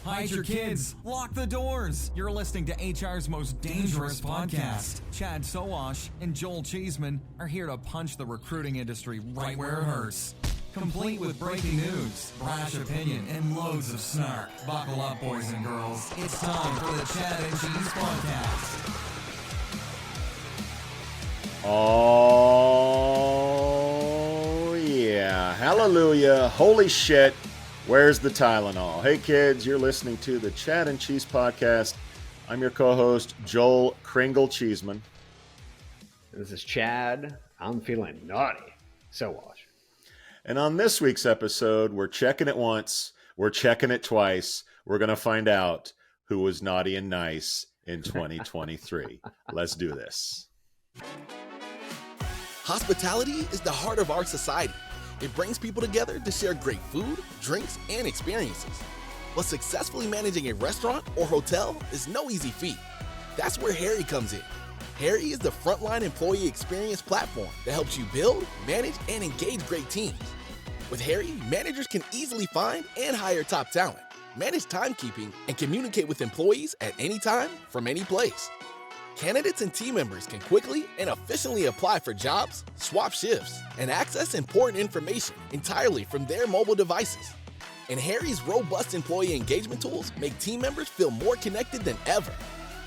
hide your kids, lock the doors. You're listening to HR's most dangerous podcast. Chad Sowash and Joel Cheeseman are here to punch the recruiting industry right where it hurts. Complete with breaking news, brash opinion, and loads of snark. Buckle up, boys and girls. It's time for the Chad and Cheese Podcast. Oh, yeah. Hallelujah. Holy shit. Where's the Tylenol? Hey, kids, you're listening to the Chad and Cheese Podcast. I'm your co-host, Joel Kringle Cheeseman. This is Chad. I'm feeling naughty. So wash. And on this week's episode, we're checking it once. We're checking it twice. We're going to find out who was naughty and nice in 2023. Let's do this. Hospitality is the heart of our society. It brings people together to share great food, drinks, and experiences. But successfully managing a restaurant or hotel is no easy feat. That's where Harry comes in. Harry is the frontline employee experience platform that helps you build, manage, and engage great teams. With Harry, managers can easily find and hire top talent, manage timekeeping, and communicate with employees at any time from any place. Candidates and team members can quickly and efficiently apply for jobs, swap shifts, and access important information entirely from their mobile devices. And Harry's robust employee engagement tools make team members feel more connected than ever.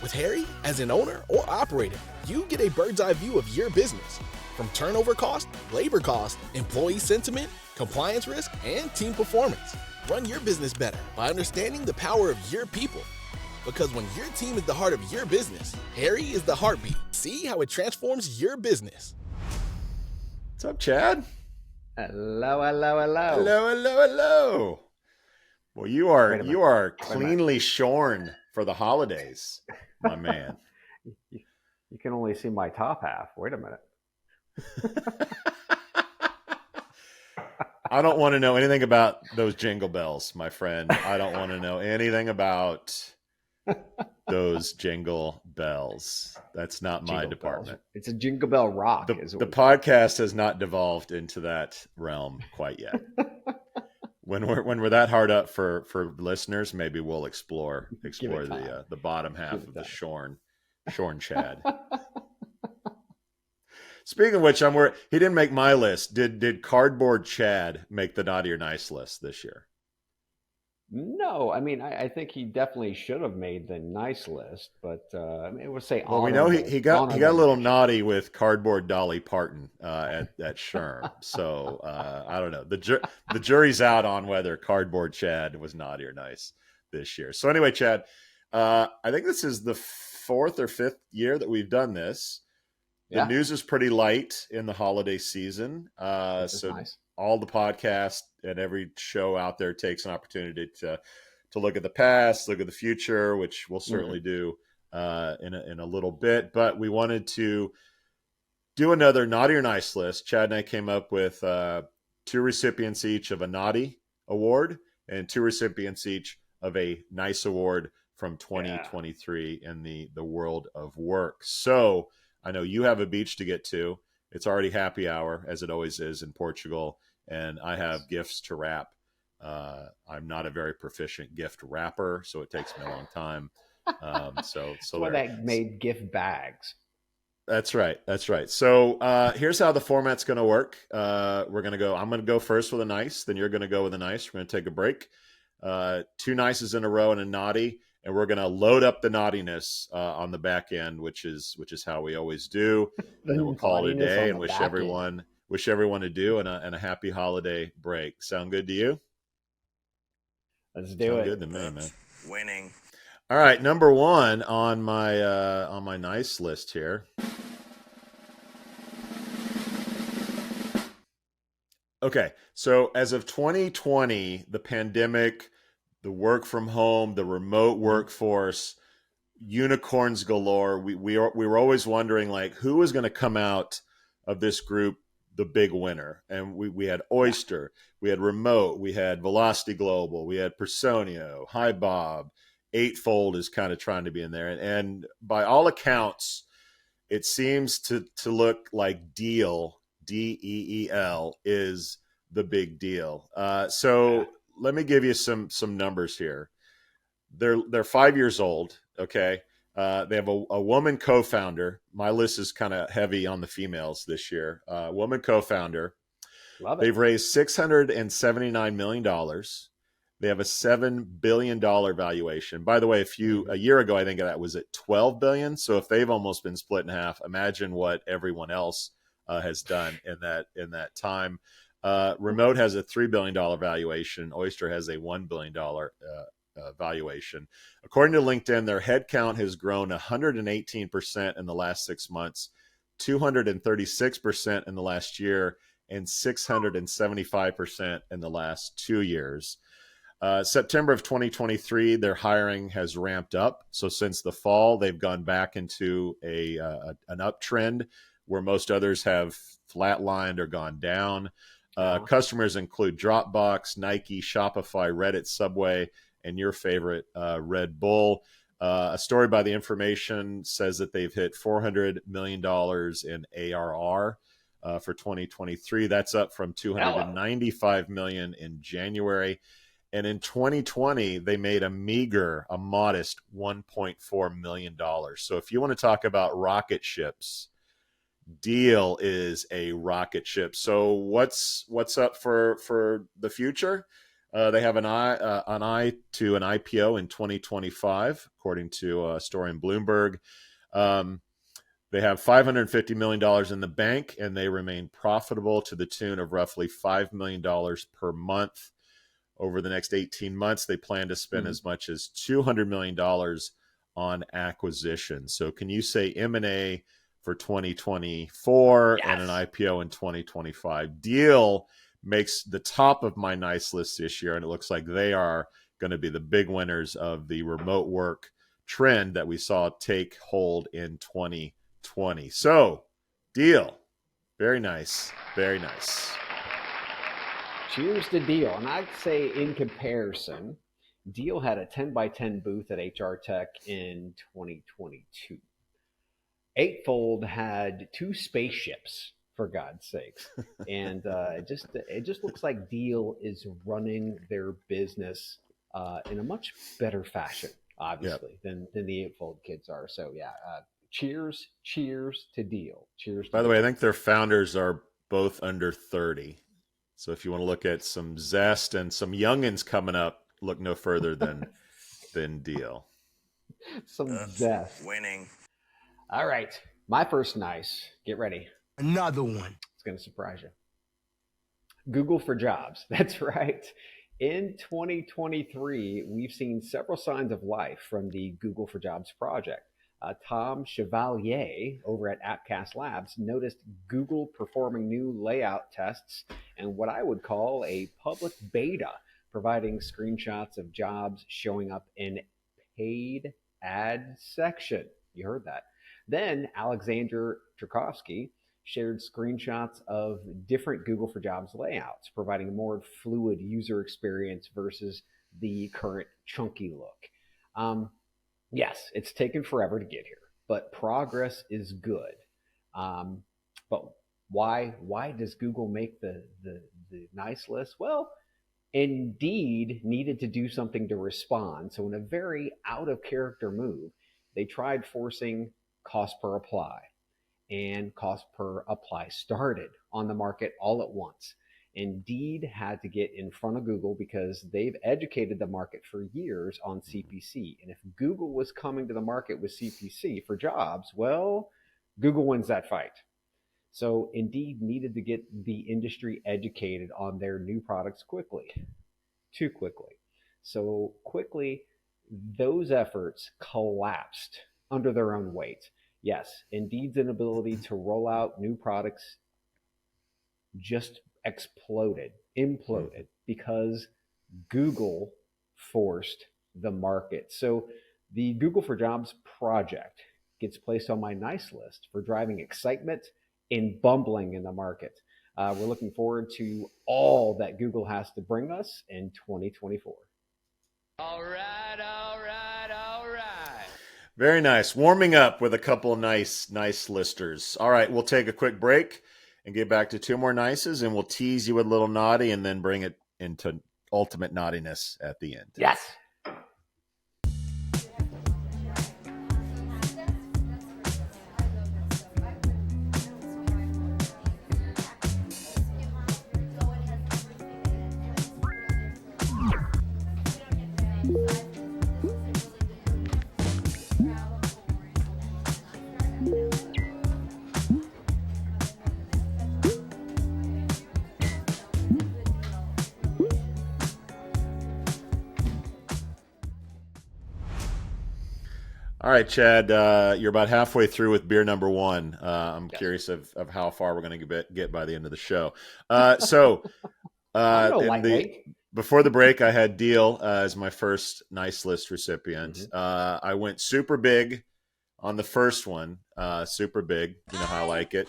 With Harry, as an owner or operator, you get a bird's eye view of your business, from turnover cost, labor cost, employee sentiment, compliance risk, and team performance. Run your business better by understanding the power of your people. Because when your team is the heart of your business, Harry is the heartbeat. See how it transforms your business. What's up, Chad? Hello, hello, hello. Hello, hello, hello. Well, you are cleanly shorn for the holidays, my man. You can only see my top half. Wait a minute. I don't want to know anything about those jingle bells, my friend. I don't want to know anything about those jingle bells. That's not my department. Bells. It's a jingle bell rock. The podcast has not devolved into that realm quite yet. When we're that hard up for listeners, maybe we'll explore the bottom half of the shorn Chad. Speaking of which, he didn't make my list. Did Cardboard Chad make the naughty or nice list this year? No, I mean, I think he definitely should have made the nice list, but it would say. Well, we know he got a little naughty with Cardboard Dolly Parton at SHRM. So I don't know. The jury's out on whether Cardboard Chad was naughty or nice this year. So anyway, Chad, I think this is the 4th or 5th year that we've done this. The news is pretty light in the holiday season. So nice. All the podcasts and every show out there takes an opportunity to look at the past, look at the future, which we'll certainly do in a little bit. But we wanted to do another naughty or nice list. Chad and I came up with 2 recipients each of a naughty award and 2 recipients each of a nice award from 2023 in the world of work. So I know you have a beach to get to. It's already happy hour, as it always is in Portugal, and I have gifts to wrap. I'm not a very proficient gift wrapper, so it takes me a long time. So why they made gift bags. That's right. So here's how the format's going to work. I'm going to go first with a nice, then you're going to go with a nice. We're going to take a break. 2 nices in a row and a naughty. And we're going to load up the naughtiness on the back end, which is how we always do. And then we'll call it a day and wish everyone a do and a happy holiday break. Sound good to you? Let's do it. Good to me, man. Winning. All right, number 1 on my nice list here. Okay, so as of 2020, the pandemic, the work from home, the remote workforce, unicorns galore. We were always wondering, like, who was going to come out of this group the big winner? And we had Oyster, we had Remote, we had Velocity Global, we had Personio, Hi Bob, Eightfold is kind of trying to be in there. And by all accounts, it seems to look like Deal, DEEL, is the big deal. So let me give you some numbers here. They're 5 years old. Okay. They have a woman co-founder. My list is kind of heavy on the females this year. Woman co-founder. Love it. They've raised $679 million. They have a $7 billion valuation. By the way, a year ago, I think that was at 12 billion. So if they've almost been split in half, imagine what everyone else has done in that time. Remote has a $3 billion valuation. Oyster has a $1 billion valuation. According to LinkedIn, their headcount has grown 118% in the last 6 months, 236% in the last year, and 675% in the last 2 years. September of 2023, their hiring has ramped up. So since the fall, they've gone back into an uptrend where most others have flatlined or gone down. Customers include Dropbox, Nike, Shopify, Reddit, Subway, and your favorite, Red Bull. A story by The Information says that they've hit $400 million in ARR for 2023. That's up from $295 million in January. And in 2020, they made a modest $1.4 million. So if you want to talk about rocket ships, Deal is a rocket ship. So what's up for the future? They have an eye to an IPO in 2025, according to a story in Bloomberg. They have $550 million in the bank, and they remain profitable to the tune of roughly $5 million per month. Over the next 18 months, they plan to spend as much as $200 million on acquisition. So can you say M&A for 2024 and an IPO in 2025? Deal makes the top of my nice list this year, and it looks like they are going to be the big winners of the remote work trend that we saw take hold in 2020. So, Deal. Very nice. Very nice. Cheers to Deal. And I'd say in comparison, Deal had a 10 by 10 booth at HR Tech in 2022. Eightfold had 2 spaceships, for God's sakes. And it just looks like Deal is running their business in a much better fashion, obviously, than the Eightfold kids are. So yeah, cheers to Deal. Cheers. By the way, I think their founders are both under 30. So if you want to look at some zest and some youngins coming up, look no further than Deal. Some zest. Winning. All right. My first nice. Get ready. Another one. It's going to surprise you. Google for Jobs. That's right. In 2023, we've seen several signs of life from the Google for Jobs project. Tom Chevalier over at Appcast Labs noticed Google performing new layout tests and what I would call a public beta, providing screenshots of jobs showing up in paid ad section. You heard that. Then Alexander Tchaikovsky shared screenshots of different Google for Jobs layouts, providing a more fluid user experience versus the current chunky look. Yes, it's taken forever to get here, but progress is good. But why does Google make the nice list? Well, Indeed needed to do something to respond. So in a very out of character move, they tried forcing cost per apply, and cost per apply started on the market all at once. Indeed had to get in front of Google because they've educated the market for years on CPC. And if Google was coming to the market with CPC for jobs, well, Google wins that fight. So Indeed needed to get the industry educated on their new products quickly, too quickly. So quickly, those efforts collapsed under their own weight. Yes, Indeed's inability to roll out new products just imploded because Google forced the market. So the Google for Jobs project gets placed on my nice list for driving excitement and bumbling in the market. We're looking forward to all that Google has to bring us in 2024. All right. Very nice. Warming up with a couple of nice listers. All right, we'll take a quick break and get back to 2 more nices, and we'll tease you with a little naughty and then bring it into ultimate naughtiness at the end. Yes. All right, Chad, you're about halfway through with beer number one. I'm Yes. curious of how far we're going to get by the end of the show. So I'm no in the lightweight. before the break, I had Deal as my first nice list recipient. Mhm. I went super big on the first one, super big. You know how I like it.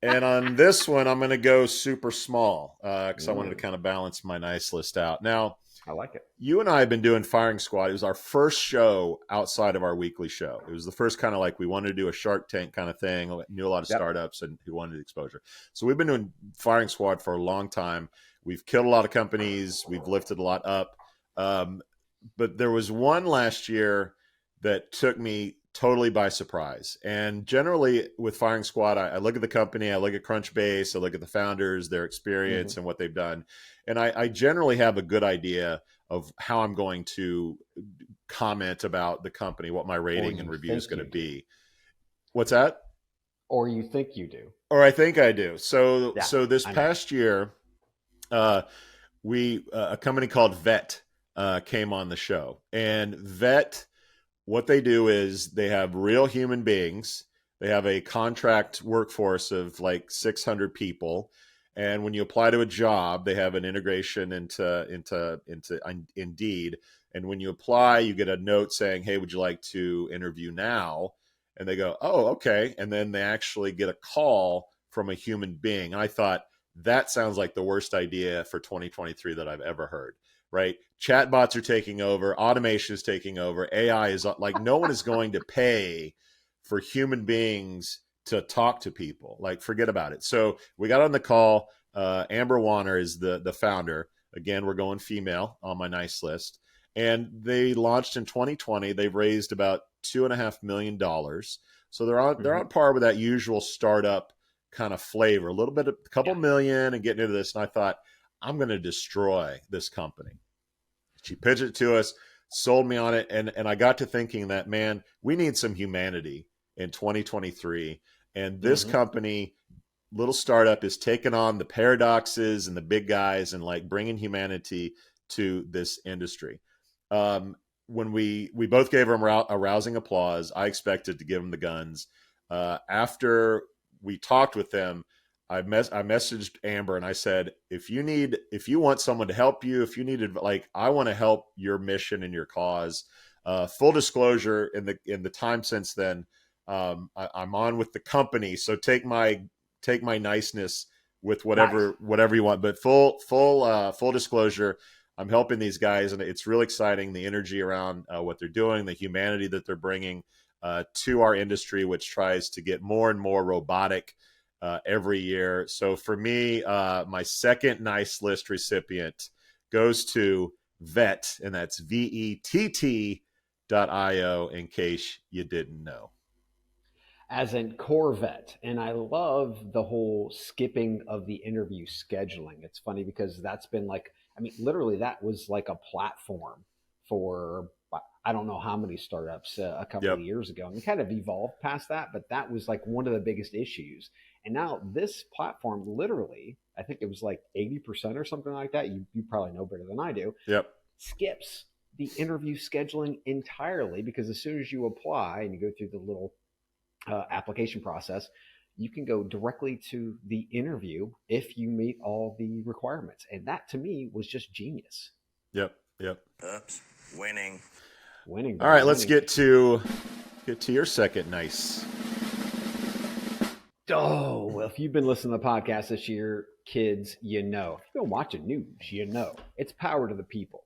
And on this one, I'm going to go super small because I wanted to kind of balance my nice list out. Now, I like it. you and I have been doing Firing Squad. It was our first show outside of our weekly show. It was the first kind of like we wanted to do a Shark Tank kind of thing. Knew a lot of Yep. startups and who wanted exposure. So we've been doing Firing Squad for a long time. We've killed a lot of companies. We've lifted a lot up. But there was one last year that took me totally by surprise. And generally with Firing Squad, I look at the company, I look at Crunchbase, I look at the founders, their experience and what they've done. And I generally have a good idea of how I'm going to comment about the company, what my rating and review is going to be. What's that? Or you think you do. Or I think I do. So Yeah, so this I know. past year, we a company called Vet came on the show. And Vet, what they do is they have real human beings. They have a contract workforce of like 600 people. And when you apply to a job, they have an integration into Indeed. And when you apply, you get a note saying, "Hey, would you like to interview now?" And they go, "Oh, okay." And then they actually get a call from a human being. And I thought that sounds like the worst idea for 2023 that I've ever heard. Right? Chatbots are taking over, automation is taking over, AI is like no one is going to pay for human beings to talk to people. Like, forget about it. So we got on the call. Amber Warner is the founder. Again, we're going female on my nice list. And they launched in 2020. They've raised about $2.5 million. So they're on par with that usual startup kind of flavor. A little bit, a couple million, and getting into this. And I thought, I'm going to destroy this company. She pitched it to us, sold me on it, and I got to thinking that, man, we need some humanity in 2023. And this company, little startup, is taking on the paradoxes and the big guys and like bringing humanity to this industry. When we both gave them a rousing applause, I expected to give them the guns. After we talked with them, I messaged Amber and I said, if you want someone to help you, if you needed, like, I want to help your mission and your cause. Full disclosure, in the time since then, I'm on with the company, so take my niceness with whatever you want. But full disclosure, I'm helping these guys, and it's really exciting. The energy around what they're doing, the humanity that they're bringing to our industry, which tries to get more and more robotic every year. So for me, my second nice list recipient goes to Vet, and that's VETT.io, in case you didn't know. As in Corvette. And I love the whole skipping of the interview scheduling. It's funny because that's been like, I mean, literally that was like a platform for, I don't know how many startups a couple of years ago. And it kind of evolved past that, but that was like one of the biggest issues. And now this platform, literally, I think it was like 80% or something like that. You probably know better than I do. Skips the interview scheduling entirely, because as soon as you apply and you go through the little application process, you can go directly to the interview if you meet all the requirements. And that to me was just genius. Oops. Winning. All right, let's get to your second nice. Oh, well, if you've been listening to the podcast this year, kids, you know. If you've been watching news, you know. It's power to the people.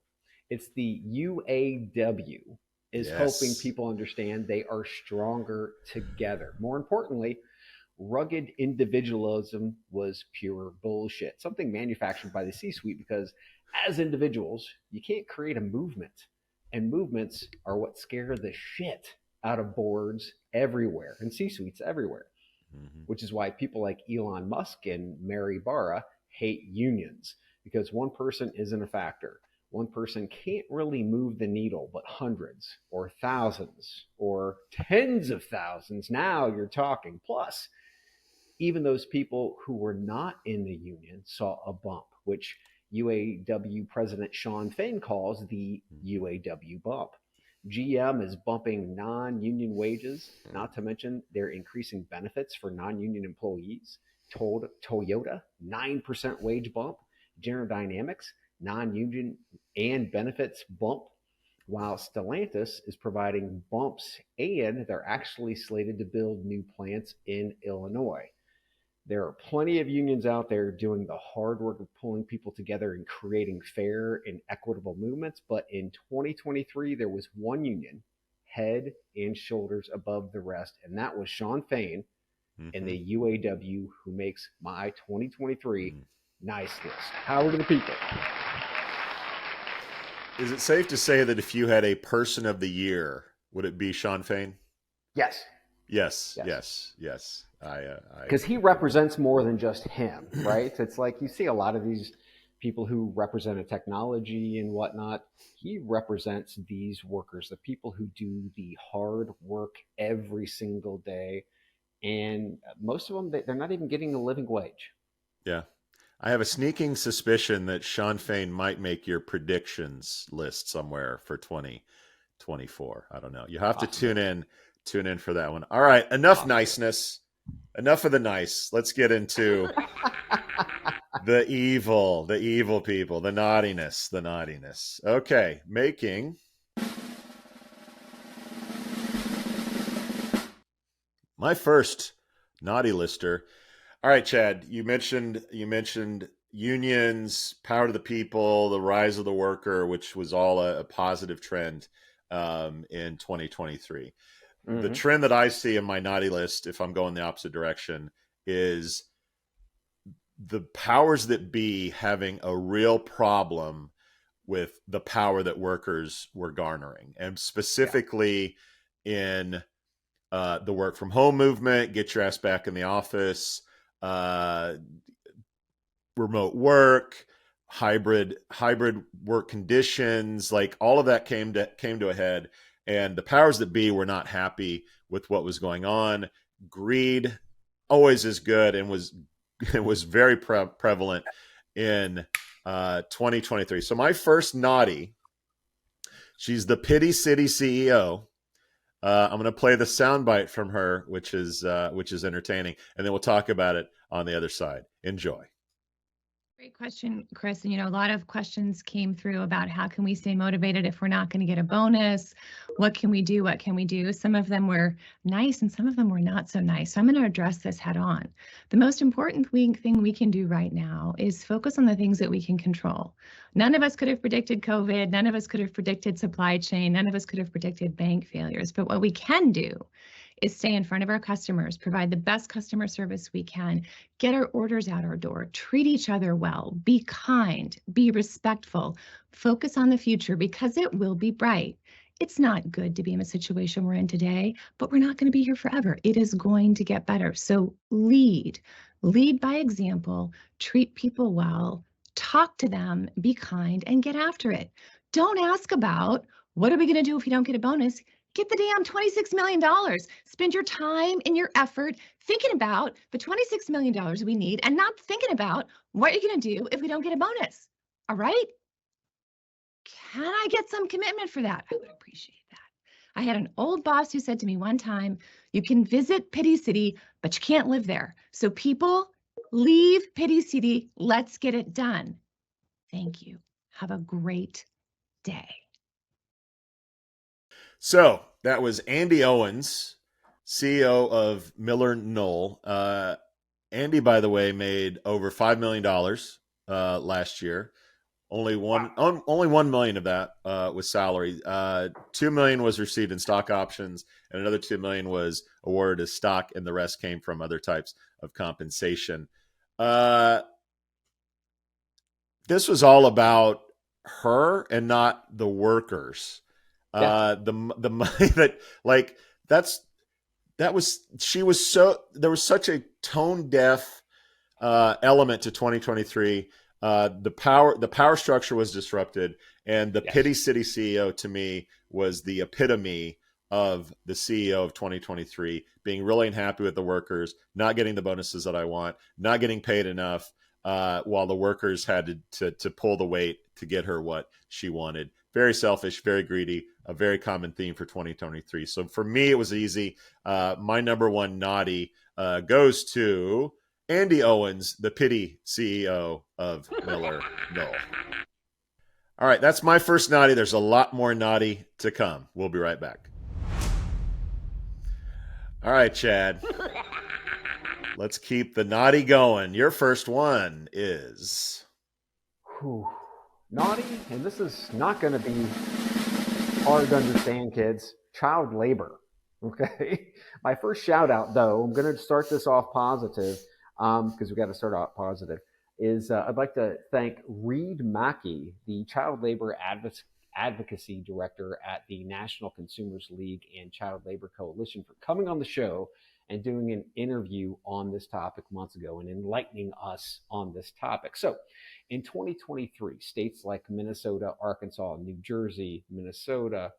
It's the UAW is helping people understand they are stronger together. More importantly, rugged individualism was pure bullshit, something manufactured by the C-suite, because as individuals, you can't create a movement. And movements are what scare the shit out of boards everywhere and C-suites everywhere, which is why people like Elon Musk and Mary Barra hate unions, because one person isn't a factor. one person can't really move the needle, but hundreds or thousands or tens of thousands. Now you're talking. Plus, even those people who were not in the union saw a bump, which UAW President Sean Fain calls the UAW bump. GM is bumping non-union wages, not to mention they're increasing benefits for non-union employees. Toyota, 9% wage bump. General Dynamics, non-union and benefits bump, while Stellantis is providing bumps, and they're actually slated to build new plants in Illinois. There are plenty of unions out there doing the hard work of pulling people together and creating fair and equitable movements. But in 2023, there was one union head and shoulders above the rest, and that was Sean Fain and the UAW, who makes my 2023 nice list. Power to the people. Is it safe to say that if you had a person of the year, would it be Sean Fain? Yes. Yes. Because he represents more than just him, right? It's like you see a lot of these people who represent a technology and whatnot. He represents these workers, the people who do the hard work every single day. And most of them, they're not even getting a living wage. Yeah. I have a sneaking suspicion that Sean Fain might make your predictions list somewhere for 2024. I don't know. You have to tune in for that one. All right. Enough niceness. Enough of the nice. Let's get into the evil people, the naughtiness. Okay. Making my first naughty lister. All right, Chad, you mentioned unions, power to the people, the rise of the worker, which was all a positive trend in 2023. The trend that I see in my naughty list, if I'm going the opposite direction, is the powers that be having a real problem with the power that workers were garnering, and specifically in the work from home movement, get your ass back in the office, remote work, hybrid work conditions, like all of that came to a head, and the powers that be were not happy with what was going on. Greed always is good, and was very prevalent in 2023. So my first naughty, she's the Pity City CEO. I'm going to play the soundbite from her, which is entertaining, and then we'll talk about it on the other side. Enjoy. Great question, Chris. And, a lot of questions came through about how can we stay motivated if we're not going to get a bonus? What can we do? What can we do? Some of them were nice and some of them were not so nice. So I'm going to address this head on. The most important thing we can do right now is focus on the things that we can control. None of us could have predicted COVID. None of us could have predicted supply chain. None of us could have predicted bank failures. But what we can do is stay in front of our customers, provide the best customer service we can, get our orders out our door, treat each other well, be kind, be respectful, focus on the future because it will be bright. It's not good to be in a situation we're in today, but we're not going to be here forever. It is going to get better. So lead by example, treat people well, talk to them, be kind, and get after it. Don't ask about what are we going to do if we don't get a bonus. Get the damn $26 million. Spend your time and your effort thinking about the $26 million we need and not thinking about what you're going to do if we don't get a bonus. All right? Can I get some commitment for that? I would appreciate that. I had an old boss who said to me one time, you can visit Pity City, but you can't live there. So people, leave Pity City. Let's get it done. Thank you. Have a great day. So that was Andy Owens, CEO of Miller Knoll. Andy, by the way, made over $5 million last year. Only $1 million of that was salary. $2 million was received in stock options, and another $2 million was awarded as stock, and the rest came from other types of compensation. This was all about her and not the workers. The money that there was such a tone deaf element to 2023. The power structure was disrupted, And the Yes. Pity City CEO to me was the epitome of the CEO of 2023, being really unhappy with the workers, not getting the bonuses that I want, not getting paid enough, while the workers had to pull the weight to get her what she wanted. Very selfish, very greedy, a very common theme for 2023. So for me, it was easy. My number one naughty goes to Andy Owens, the Pity CEO of Miller Knoll. All right, that's my first naughty. There's a lot more naughty to come. We'll be right back. All right, Chad. Let's keep the naughty going. Your first one is... Whew. Naughty, and this is not going to be hard to understand, kids. Child labor. Okay. My first shout out, though, I'm going to start this off positive because we got to start out positive. Is I'd like to thank Reed Mackey, the Child Labor Advocacy Director at the National Consumers League and Child Labor Coalition, for coming on the show and doing an interview on this topic months ago and enlightening us on this topic. So in 2023, states like Minnesota, Arkansas, New Jersey, Minnesota,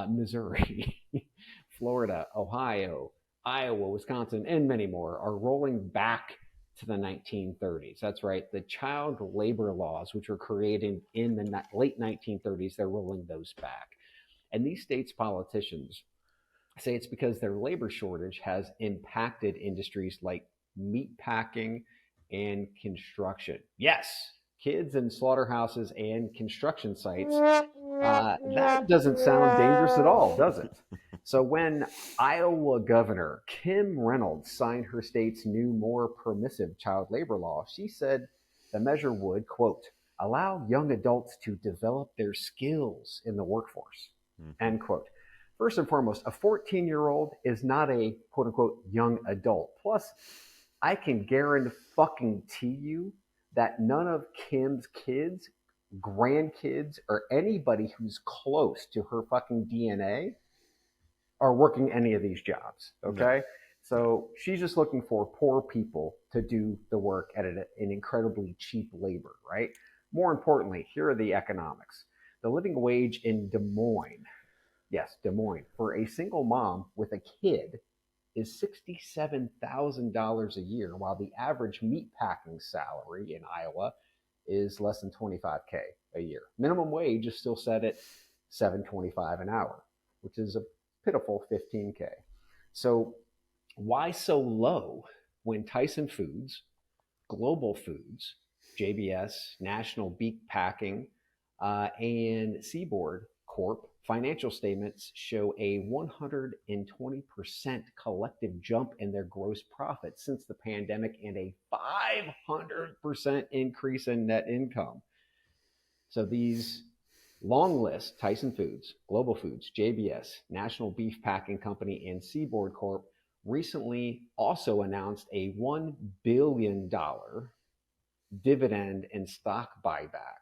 Missouri, Florida, Ohio, Iowa, Wisconsin, and many more are rolling back to the 1930s. That's right. The child labor laws, which were created in the late 1930s, they're rolling those back. And these states' politicians say it's because their labor shortage has impacted industries like meat packing and construction. Yes, kids in slaughterhouses and construction sites. That doesn't sound dangerous at all, does it? So when Iowa Governor Kim Reynolds signed her state's new, more permissive child labor law, she said the measure would, quote, allow young adults to develop their skills in the workforce, end quote. First and foremost, a 14-year-old is not a quote unquote young adult. Plus, I can guarantee you that none of Kim's kids, grandkids, or anybody who's close to her fucking DNA are working any of these jobs. Okay. No. So she's just looking for poor people to do the work at an incredibly cheap labor, right? More importantly, here are the economics. The living wage in Des Moines, for a single mom with a kid is $67,000 a year, while the average meatpacking salary in Iowa is less than $25K a year. Minimum wage is still set at $7.25 an hour, which is a pitiful $15K. So why so low when Tyson Foods, Global Foods, JBS, National Beef Packing, and Seaboard Corp financial statements show a 120% collective jump in their gross profit since the pandemic and a 500% increase in net income? So these long list, Tyson Foods, Global Foods, JBS, National Beef Packing Company, and Seaboard Corp recently also announced a $1 billion dividend and stock buyback.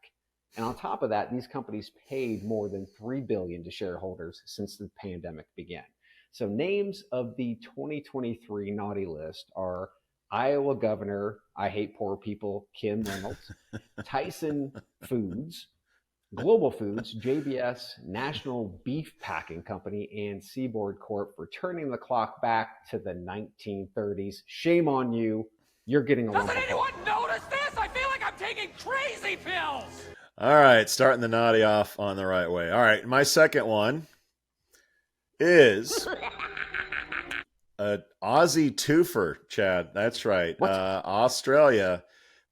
And on top of that, these companies paid more than $3 billion to shareholders since the pandemic began. So names of the 2023 naughty list are Iowa Governor, I hate poor people, Kim Reynolds, Tyson Foods, Global Foods, JBS, National Beef Packing Company, and Seaboard Corp for turning the clock back to the 1930s. Shame on you. You're getting a lump of coal. Doesn't anyone notice this? I feel like I'm taking crazy pills. All right, starting the naughty off on the right way. All right, my second one is an Aussie twofer, Chad. That's right. Australia,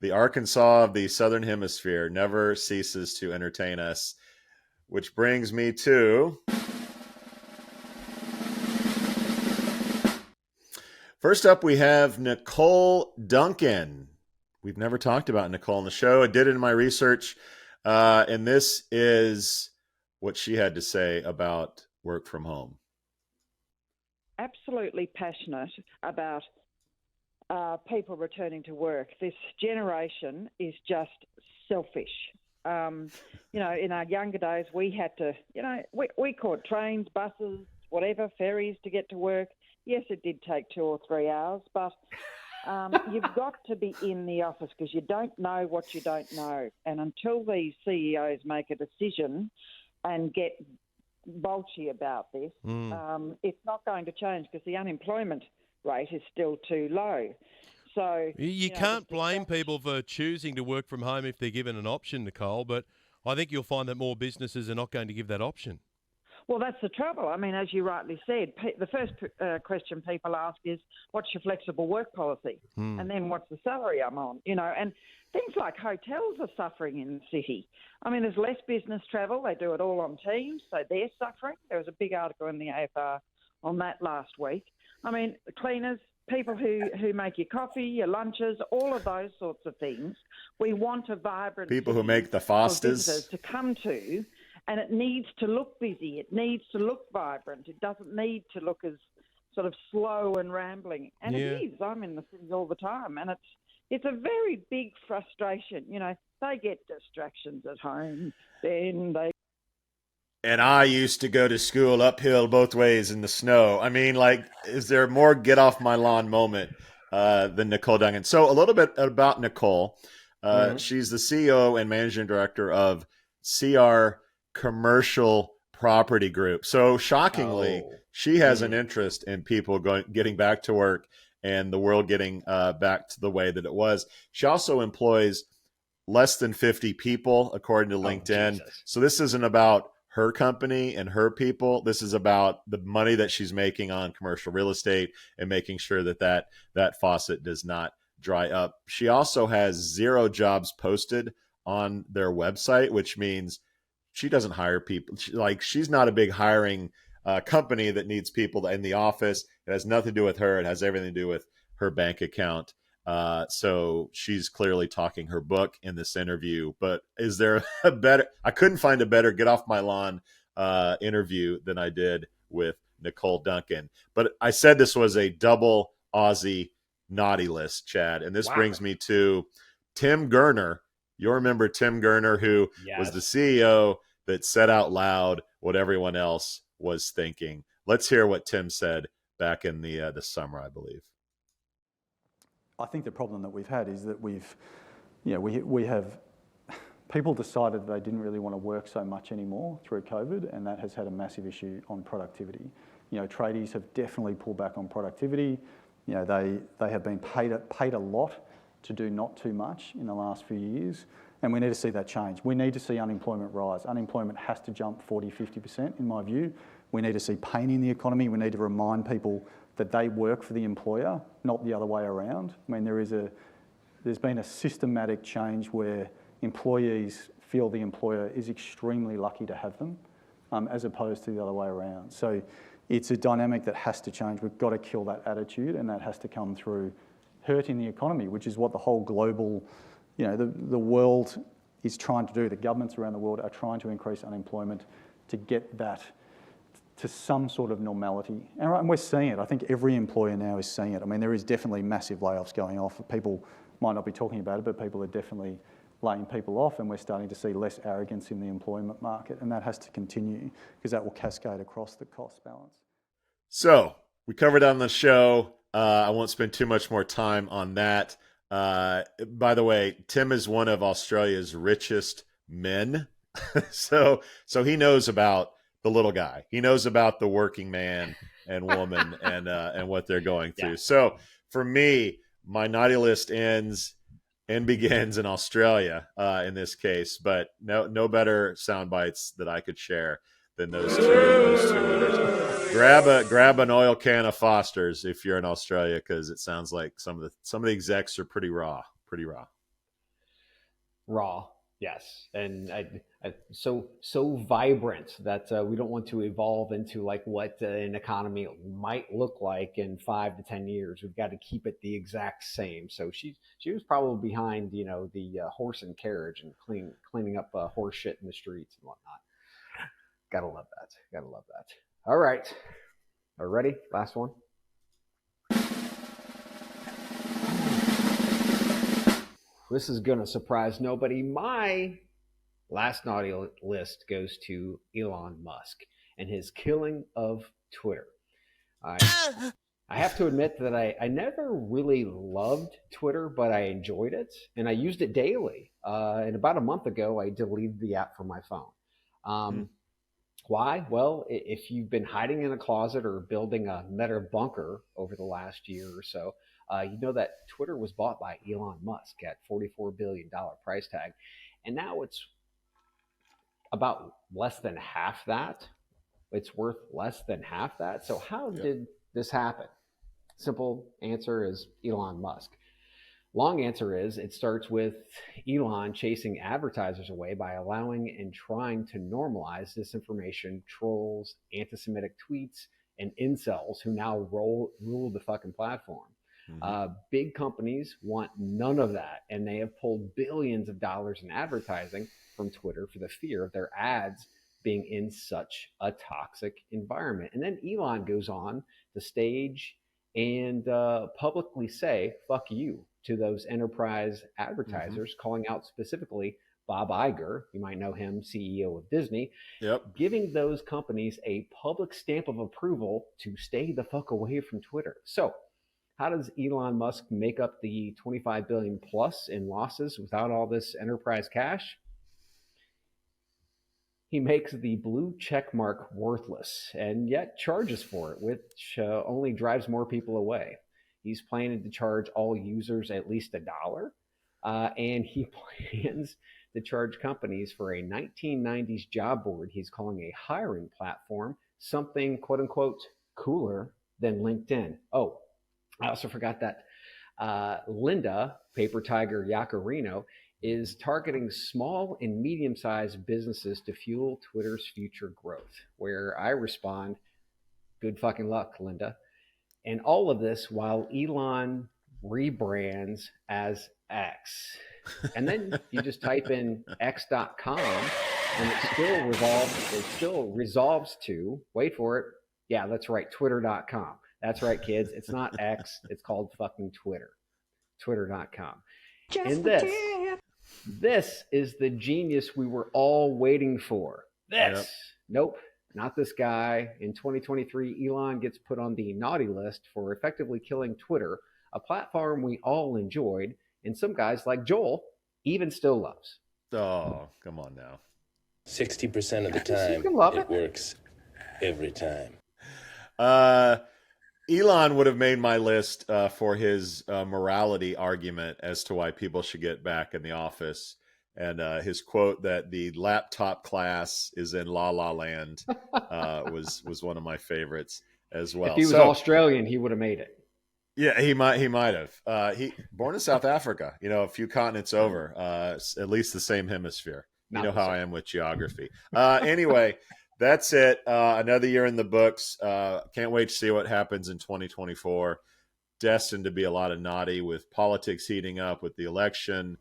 the Arkansas of the Southern Hemisphere, never ceases to entertain us, which brings me to... First up, we have Nicole Duncan. We've never talked about Nicole on the show. I did it in my research. And this is what she had to say about work from home. Absolutely passionate about people returning to work. This generation is just selfish. In our younger days, we had to, we caught trains, buses, whatever, ferries to get to work. Yes, it did take 2 or 3 hours, but You've got to be in the office because you don't know what you don't know. And until these CEOs make a decision and get bolshy about this, it's not going to change because the unemployment rate is still too low. So you can't blame people for choosing to work from home if they're given an option, Nicole, but I think you'll find that more businesses are not going to give that option. Well, that's the trouble. I mean, as you rightly said, the first question people ask is, what's your flexible work policy? And then what's the salary I'm on? You know, and things like hotels are suffering in the city. I mean, there's less business travel. They do it all on Teams, so they're suffering. There was a big article in the AFR on that last week. I mean, cleaners, people who make your coffee, your lunches, all of those sorts of things. We want a vibrant people who make the fastas to come to. And it needs to look busy. It needs to look vibrant. It doesn't need to look as sort of slow and rambling. And it is. I'm in the cities all the time, and it's a very big frustration. You know, they get distractions at home. Then they. And I used to go to school uphill both ways in the snow. I mean, like, is there more get off my lawn moment than Nicole Duncan? So a little bit about Nicole. She's the CEO and managing director of CR Commercial Property Group. So shockingly, she has an interest in people getting back to work and the world getting back to the way that it was. She also employs less than 50 people, according to LinkedIn. So this isn't about her company and her people. This is about the money that she's making on commercial real estate and making sure that faucet does not dry up. She also has 0 jobs posted on their website, which means she doesn't hire people. She's not a big hiring company that needs people in the office. It has nothing to do with her. It has everything to do with her bank account. So she's clearly talking her book in this interview. But is there a better? I couldn't find a better get off my lawn interview than I did with Nicole Duncan. But I said this was a double Aussie naughty list, Chad, and this brings me to Tim Gurner. You'll remember Tim Gurner, who was the CEO that said out loud what everyone else was thinking. Let's hear what Tim said back in the summer, I believe. I think the problem that we've had is that we have people decided they didn't really want to work so much anymore through COVID, and that has had a massive issue on productivity. You know, tradies have definitely pulled back on productivity. You know, they have been paid a lot to do not too much in the last few years, and we need to see that change. We need to see unemployment rise. Unemployment has to jump 40, 50% in my view. We need to see pain in the economy. We need to remind people that they work for the employer, not the other way around. I mean, there's been a systematic change where employees feel the employer is extremely lucky to have them, as opposed to the other way around. So it's a dynamic that has to change. We've got to kill that attitude, and that has to come through hurting the economy, which is what the whole global, the world is trying to do. The governments around the world are trying to increase unemployment to get that to some sort of normality. And we're seeing it. I think every employer now is seeing it. I mean, there is definitely massive layoffs going off. People might not be talking about it, but people are definitely laying people off, and we're starting to see less arrogance in the employment market, and that has to continue because that will cascade across the cost balance. So we covered on the show. I won't spend too much more time on that. By the way, Tim is one of Australia's richest men. so he knows about the little guy. He knows about the working man and woman and what they're going through. Yeah. So for me, my naughty list ends and begins in Australia in this case, but no better sound bites that I could share than those two winners. Grab an oil can of Foster's if you're in Australia, because it sounds like some of the execs are pretty raw. Raw, yes, and so vibrant that we don't want to evolve into like what an economy might look like in 5 to 10 years. We've got to keep it the exact same. So she was probably behind the horse and carriage and cleaning up horse shit in the streets and whatnot. Gotta love that. All right. Are you ready? Last one. This is going to surprise nobody. My last naughty list goes to Elon Musk and his killing of Twitter. I have to admit that I never really loved Twitter, but I enjoyed it and I used it daily. And about a month ago, I deleted the app from my phone. Why? Well, if you've been hiding in a closet or building a meta bunker over the last year or so, you know that Twitter was bought by Elon Musk at $44 billion price tag. And now it's about less than half that. It's worth less than half that. So how did this happen? Simple answer is Elon Musk. Long answer is it starts with Elon chasing advertisers away by allowing and trying to normalize disinformation, trolls, anti-Semitic tweets, and incels who now rule the fucking platform. Big companies want none of that, and they have pulled billions of dollars in advertising from Twitter for the fear of their ads being in such a toxic environment. And then Elon goes on the stage and publicly say, fuck you, to those enterprise advertisers, calling out specifically Bob Iger, you might know him, CEO of Disney, giving those companies a public stamp of approval to stay the fuck away from Twitter. So how does Elon Musk make up the 25 billion plus in losses without all this enterprise cash? He makes the blue check mark worthless and yet charges for it, which only drives more people away. He's planning to charge all users at least $1, and he plans to charge companies for a 1990s job board he's calling a hiring platform, something quote unquote cooler than LinkedIn. Oh, I also forgot that Linda, Paper Tiger Yacarino, is targeting small and medium-sized businesses to fuel Twitter's future growth, where I respond, good fucking luck, Linda. And all of this while Elon rebrands as X. And then you just type in x.com and it still resolves to, wait for it, yeah, that's right, twitter.com. That's right, kids. It's not X. It's called fucking Twitter. Twitter.com. And this is the genius we were all waiting for. Nope, not this guy. In 2023, Elon gets put on the naughty list for effectively killing Twitter, a platform we all enjoyed, and some guys like Joel even still loves. Oh, come on now. 60% of the time, it works every time. Elon would have made my list for his morality argument as to why people should get back in the office. And his quote that the laptop class is in La La Land was one of my favorites as well. If he was Australian, he would have made it. Yeah, he might have. He born in South Africa, a few continents over, at least the same hemisphere. You know how I am with geography. Anyway, that's it. Another year in the books. Can't wait to see what happens in 2024. Destined to be a lot of naughty with politics heating up with the election,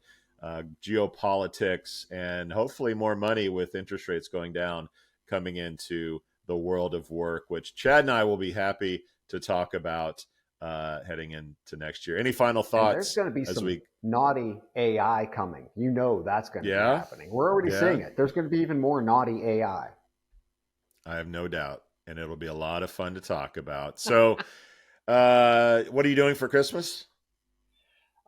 geopolitics, and hopefully more money with interest rates going down coming into the world of work, which Chad and I will be happy to talk about heading into next year. Any final thoughts? And there's going to be some naughty AI coming. That's going to be happening. We're already seeing it. There's going to be even more naughty AI. I have no doubt, and it'll be a lot of fun to talk about. So, what are you doing for Christmas?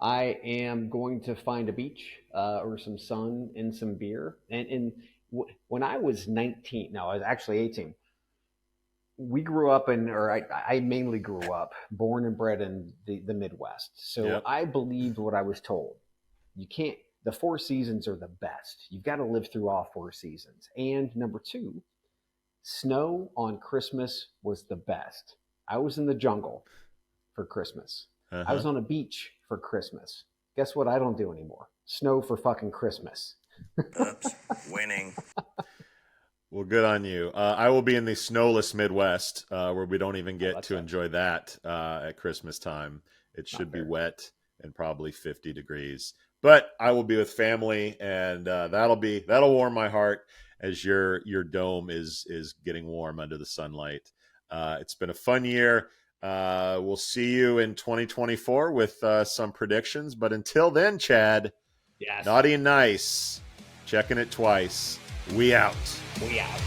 I am going to find a beach or some sun and some beer. And when I was 19, no, I was actually 18. We grew up I mainly grew up, born and bred in the Midwest. So I believed what I was told. The 4 seasons are the best. You've got to live through all 4 seasons. And number 2, snow on Christmas was the best. I was in the jungle for Christmas. I was on a beach for Christmas. Guess what I don't do anymore? Snow for fucking Christmas. Oops, winning. Well, good on you. I will be in the snowless Midwest where we don't even get to enjoy that at Christmas time. It should be wet and probably 50 degrees. But I will be with family, and that'll warm my heart as your dome is getting warm under the sunlight. It's been a fun year. We'll see you in 2024 with some predictions. But until then, Chad, naughty and nice, checking it twice. We out. We out.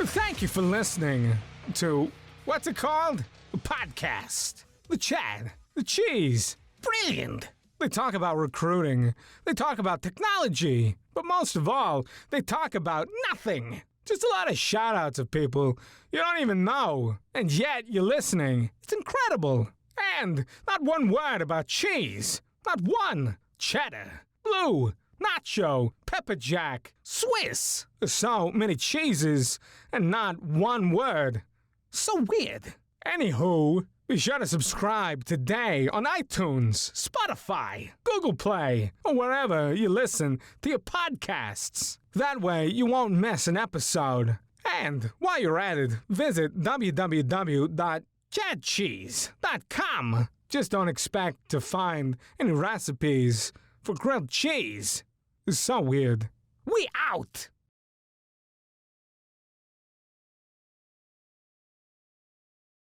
Thank you for listening to, what's it called? A podcast. The Chad. The Cheese. Brilliant. They talk about recruiting. They talk about technology. But most of all, they talk about nothing. Just a lot of shout-outs of people you don't even know. And yet you're listening. It's incredible. And not one word about cheese. Not one. Cheddar. Blue. Nacho. Pepper jack. Swiss. So many cheeses and not one word. So weird. Anywho, be sure to subscribe today on iTunes, Spotify, Google Play, or wherever you listen to your podcasts. That way you won't miss an episode. And while you're at it, visit www.chadcheese.com. Just don't expect to find any recipes for grilled cheese. It's so weird. We out!